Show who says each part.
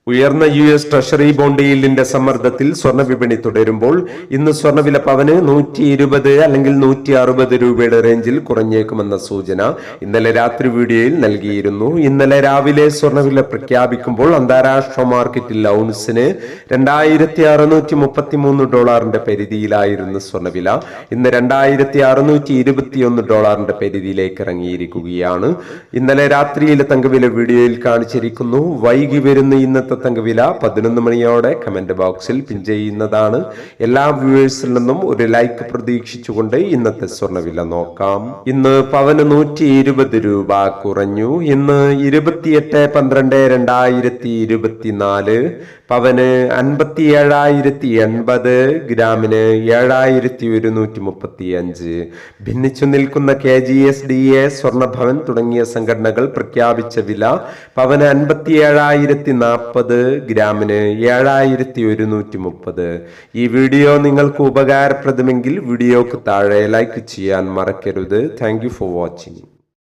Speaker 1: ഉയർന്ന US treasury bond യീൽഡിന്റെ സമ്മർദ്ദത്തിൽ സ്വർണ്ണ വിപണി തുടരുമ്പോൾ ഇന്ന് സ്വർണ്ണവില പവന് 120 അല്ലെങ്കിൽ 160 രൂപയുടെ റേഞ്ചിൽ കുറഞ്ഞേക്കുമെന്ന സൂചന ഇന്നലെ രാത്രി വീഡിയോയിൽ നൽകിയിരുന്നു. ഇന്നലെ രാവിലെ സ്വർണ്ണവില പ്രഖ്യാപിക്കുമ്പോൾ അന്താരാഷ്ട്ര മാർക്കറ്റിൽ ഔൺസിന് $2633 പരിധിയിലായിരുന്നു സ്വർണ്ണവില. ഇന്ന് $2621 പരിധിയിലേക്ക് ഇറങ്ങിയിരിക്കുകയാണ്. ഇന്നലെ രാത്രിയിലെ തങ്കവില വീഡിയോയിൽ കാണിച്ചിരിക്കുന്നു. വൈകി വരുന്ന ഇന്നത്തെ തങ്കവില 11 മണിയോടെ കമന്റ് ബോക്സിൽ പിൻ ചെയ്യുന്നതാണ്. എല്ലാ വ്യൂവേഴ്സിൽ നിന്നും ഒരു ലൈക്ക് പ്രതീക്ഷിച്ചുകൊണ്ട് ഇന്നത്തെ സ്വർണ്ണവില നോക്കാം. ഇന്ന് പവന് 120 രൂപ കുറഞ്ഞു. ഇന്ന് 28/12/2024 പവന് 57,080, ഗ്രാമിന് 7,135. ഭിന്നിച്ചു നിൽക്കുന്ന KGSDA, സ്വർണ്ണഭവൻ തുടങ്ങിയ സംഘടനകൾ പ്രഖ്യാപിച്ച വില പവന് 57,040, ഗ്രാമിന് 7,130. ഈ വീഡിയോ നിങ്ങൾക്ക് ഉപകാരപ്രദമെങ്കിൽ വീഡിയോക്ക് താഴെ ലൈക്ക് ചെയ്യാൻ മറക്കരുത്. Thank you for watching.